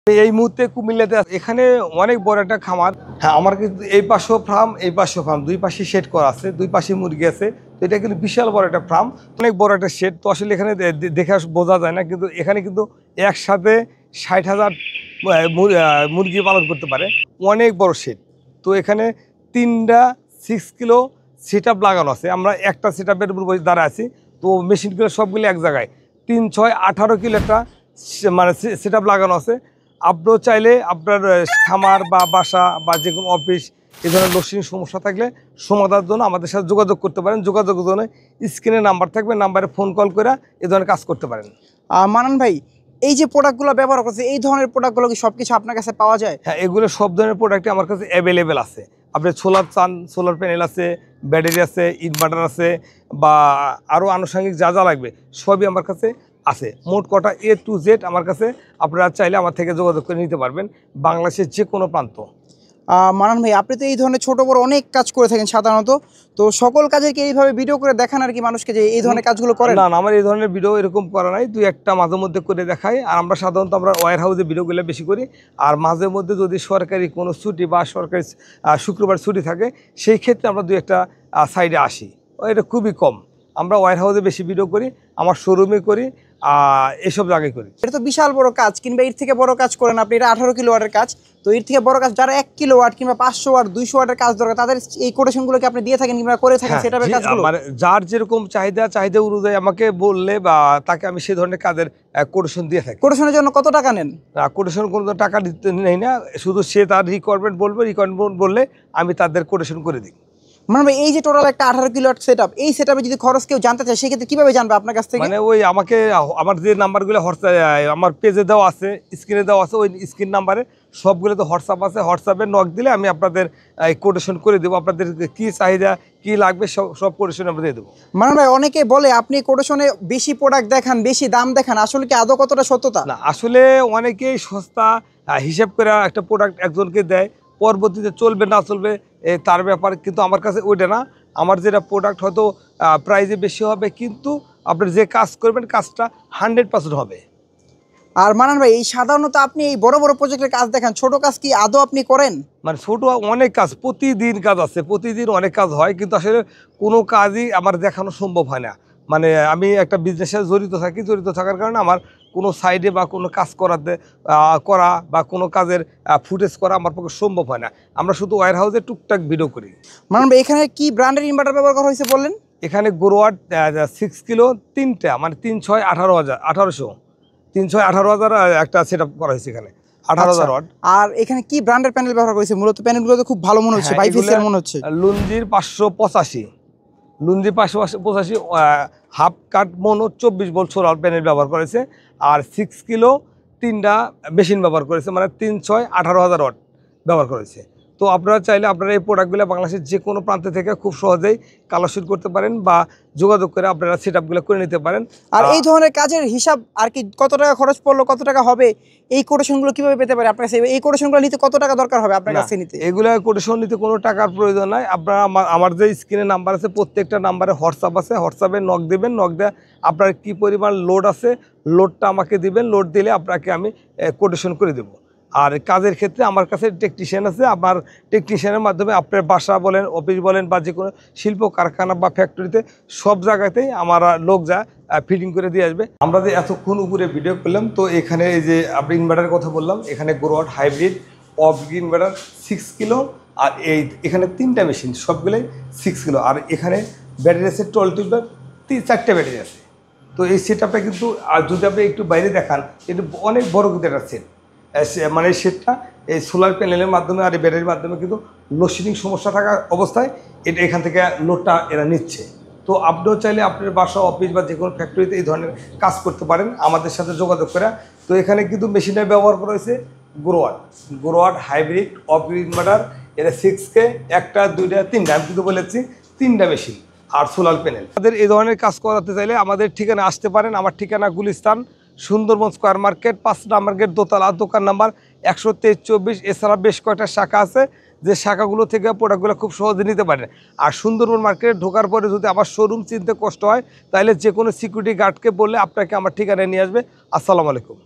এই মুহূর্তে কুমিল্লাতে এখানে অনেক বড় একটা খামার। হ্যাঁ, আমার কিন্তু এই পাশেও ফার্ম, এই পাশেও ফার্ম, দুই পাশে শেড করা আছে, দুই পাশে মুরগি আছে। তো এটা কিন্তু বিশাল বড় একটা ফার্ম, অনেক বড় একটা শেড। তো আসলে এখানে দেখে বোঝা যায় না, কিন্তু এখানে কিন্তু একসাথে 60,000 মুরগি পালন করতে পারে। অনেক বড় শেড। তো এখানে 3টা 6 কিলো সেট আপ লাগানো আছে। আমরা একটা সেট আপের উপর দাঁড়া আছি। তো মেশিনগুলো সবগুলো এক জায়গায় 3, 6, 18 কিলো একটা মানে সেট আপ লাগানো আছে। আপনিও চাইলে আপনার খামার বা বাসা বা যে কোনো অফিস এ ধরনের লোডশেডিং সমস্যা থাকলে সমাধানের জন্য আমাদের সাথে যোগাযোগ করতে পারেন। যোগাযোগের জন্য স্ক্রিনে নাম্বার থাকবে, নাম্বারে ফোন কল করে এ ধরনের কাজ করতে পারেন। মানান ভাই, এই যে প্রোডাক্টগুলো ব্যবহার করছে, এই ধরনের প্রোডাক্টগুলো কি সব কিছু আপনার কাছে পাওয়া যায়? হ্যাঁ, এগুলো সব ধরনের প্রোডাক্টই আমার কাছে অ্যাভেলেবেল আছে। আপনি সোলার চান, সোলার প্যানেল আছে, ব্যাটারি আছে, ইনভার্টার আছে, বা আরও আনুষঙ্গিক যা যা লাগবে সবই আমার কাছে আছে। মোট কটা A to Z আমার কাছে। আপনারা চাইলে আমার থেকে যোগাযোগ করে নিতে পারবেন বাংলাদেশের যে কোনো প্রান্ত। মানান ভাই, আপনি তো এই ধরনের ছোট বড় অনেক কাজ করে থাকেন সাধারণত, তো সকল কাজের কি এইভাবে ভিডিও করে দেখান আর কি মানুষকে যে এই ধরনের কাজগুলো করেন? না, আমার এই ধরনের ভিডিও এরকম করা নাই, দুই একটা মাঝে মধ্যে করে দেখাই। আর আমরা সাধারণত ওয়্যার হাউসে ভিডিওগুলো বেশি করি। আর মাঝে মধ্যে যদি সরকারি কোনো ছুটি বা সরকারি শুক্রবার ছুটি থাকে, সেই ক্ষেত্রে আমরা দুই একটা সাইডে আসি। এটা খুবই কম। আমরা ওয়্যার হাউসে বেশি ভিডিও করি, আমার শোরুমে করি, এসব জায়গায় করি। এটা তো বিশাল বড় কাজ, কিংবা এর থেকে বড় কাজ করেন আপনি। এটা 18 কিলোওয়াটের কাজ। তো এর থেকে বড় কাজ যারা 1 কিলোওয়াট কিংবা 500 ওয়াট 200 ওয়াটের কাজ দরকার, তাদের এই কোটেশনগুলোকে আপনি দিয়ে থাকেন কিংবা করে থাকেন সেটার কাজগুলো? মানে যার যেরকম চাহিদা অনুযায়ী আমাকে বললে বা তাকে আমি সেই ধরনের কাজের কোটেশন দিয়ে থাকি। কোটেশনের জন্য কত টাকা নেন? কোটেশন কোনো টাকা দিতে নেই না, শুধু সে তার রিকোয়ারমেন্ট বললে আমি তাদের কোটেশন করে দিই। মানে ভাই, এই যে টোটাল একটা 18 কিলোওয়াট সেটআপ, এই সেটআপে যদি খরচ কেউ জানতে চায় সেক্ষেত্রে কিভাবে জানবে আপনার কাছ থেকে? মানে ওই আমাকে আমার যে নাম্বারগুলো আমার পেজে দেওয়া আছে, স্ক্রিনে দেওয়া আছে, ওই স্ক্রিন নাম্বারে সবগুলো তো হোয়াটসঅ্যাপ আছে। হোয়াটসঅ্যাপে নক দিলে আমি আপনাদের কোটেশন করে দেবো। আপনাদের কি চাহিদা কি লাগবে সব কোটেশন আমরা দিয়ে দেবো। মানে ভাই, অনেকে বলে আপনি কোটেশনে বেশি প্রোডাক্ট দেখান, বেশি দাম দেখান, আসলে কি আদৌ কতটা সত্যতা? না, আসলে অনেকেই সস্তা হিসাব করে একটা প্রোডাক্ট একজনকে দেয়, পরবর্তীতে চলবে না চলবে তার ব্যাপার। কিন্তু আমার কাছে ওইটা না। আমার যেটা প্রোডাক্ট হয়তো প্রাইসে বেশি হবে, কিন্তু আপনার যে কাজ করবেন কাজটা 100% হবে। আর মানান ভাই, এই সাধারণত আপনি এই বড় বড় প্রজেক্টের কাজ দেখান, ছোট কাজ কি আদৌ আপনি করেন? মানে ছোট অনেক কাজ, প্রতিদিন কাজ আছে, প্রতিদিন অনেক কাজ হয়, কিন্তু আসলে কোনো কাজই আমার দেখানো সম্ভব হয় না। মানে আমি একটা বিজনেসে জড়িত থাকার কারণে আমার কোনো সাইডে বা কোনো কাজ করা বা কোনো কাজের ফুটেজ করা আমার পক্ষে সম্ভব হয় না। আমরা শুধু ওয়্যার হাউসে টুকটাক ভিডিও করি। মানান ভাই, এখানে কি ব্র্যান্ডের ইনভার্টার ব্যবহার করা হয়েছে বললেন? এখানে গোরোয়াট 6 কিলো 3টা, মানে 3, 6, 18,000 3, 6, 18,000 একটা সেট আপ করা হয়েছে এখানে, 18,000 ওয়াট। আর এখানে কি ব্র্যান্ডের প্যানেল ব্যবহার করেছে? মূলত প্যানেলগুলো তো খুব ভালো মনে হচ্ছে, বাইফেসিয়াল মনে হচ্ছে। লুঞ্জির 585, লুঞ্জির 585 হাফ কাট মনো 24 ভোল্ট সোলার প্যানেল ব্যবহার করেছে। আর 6 কিলো 3টা মেশিন ব্যবহার করেছে, মানে 3, 6, 18,000 ওয়াট ব্যবহার করেছে। তো আপনারা চাইলে আপনারা এই প্রোডাক্টগুলো বাংলাদেশের যে কোনো প্রান্ত থেকে খুব সহজেই কালেকশন করতে পারেন বা যোগাযোগ করে আপনারা সেট আপগুলো করে নিতে পারেন। আর এই ধরনের কাজের হিসাব আর কি, কত টাকা খরচ পড়লো, কত টাকা হবে, এই কোটেশনগুলো কিভাবে পেতে পারে আপনার কাছে? এই কোটেশনগুলো নিতে কত টাকা দরকার হবে আপনার কাছে নিতে? এগুলো কোটেশন নিতে কোনো টাকার প্রয়োজন নাই। আপনারা আমার যে স্ক্রিনে নাম্বার আছে, প্রত্যেকটা নাম্বারে হোয়াটসঅ্যাপ আছে, হোয়াটসঅ্যাপে নক দেবেন। নক দেওয়া আপনার কী পরিমাণ লোড আছে, লোডটা আমাকে দিবেন। লোড দিলে আপনাকে আমি কোটেশন করে দেবো। আর কাজের ক্ষেত্রে আমার কাছে টেকনিশিয়ান আছে। আমার টেকনিশিয়ানের মাধ্যমে আপনার বাসা বলেন, অফিস বলেন, বা যে কোনো শিল্প কারখানা বা ফ্যাক্টরিতে সব জায়গাতেই আমার লোক যা ফিটিং করে দিয়ে আসবে। আমরা যে এতক্ষণ উপরে ভিডিও করলাম, তো এখানে এই যে আপনি ইনভার্টারের কথা বললাম, এখানে গোরোয়াট হাইব্রিড অফ ইনভার্টার 6 কিলো। আর এখানে 3টা মেশিন, সবগুলোই 6 কিলো। আর এখানে ব্যাটারি আছে 12 4টে ব্যাটারি আছে। তো এই সেট আপটা কিন্তু, আর যদি আপনি একটু বাইরে দেখান, এটা অনেক বড় কিন্তু একটা সেট। মানে সেটটা এই সোলার প্যানেলের মাধ্যমে আর এই ব্যাটারির মাধ্যমে কিন্তু লোডশেডিং সমস্যা থাকা অবস্থায় এটা এখান থেকে লোডটা এরা নিচ্ছে। তো আপনিও চাইলে আপনার বাসা, অফিস বা যে কোনো ফ্যাক্টরিতে এই ধরনের কাজ করতে পারেন আমাদের সাথে যোগাযোগ করে। তো এখানে কিন্তু মেশিনের ব্যবহার করা হয়েছে গোরোয়াট হাইব্রিড অফ ইনভার্টার। এটা 6K 1টা 2টা 3টা, আমি কিন্তু বলেছি 3টা মেশিন আর সোলার প্যানেল। আমাদের এই ধরনের কাজ করাতে চাইলে আমাদের ঠিকানা আসতে পারেন। আমার ঠিকানা গুলিস্তান, সুন্দরবন স্কোয়ার মার্কেট, 5 নম্বর গেট, দোতলা, দোকান নাম্বার 123-24। এছাড়া বেশ কয়েকটা শাখা আছে, যে শাখাগুলো থেকে প্রোডাক্টগুলো খুব সহজে নিতে পারেন। আর সুন্দরবন মার্কেটে ঢোকার পরে যদি আমার শোরুম চিনতে কষ্ট হয়, তাহলে যে কোনো সিকিউরিটি গার্ডকে বললে আপনাকে আমার ঠিকানায় নিয়ে আসবে। আসসালামু আলাইকুম।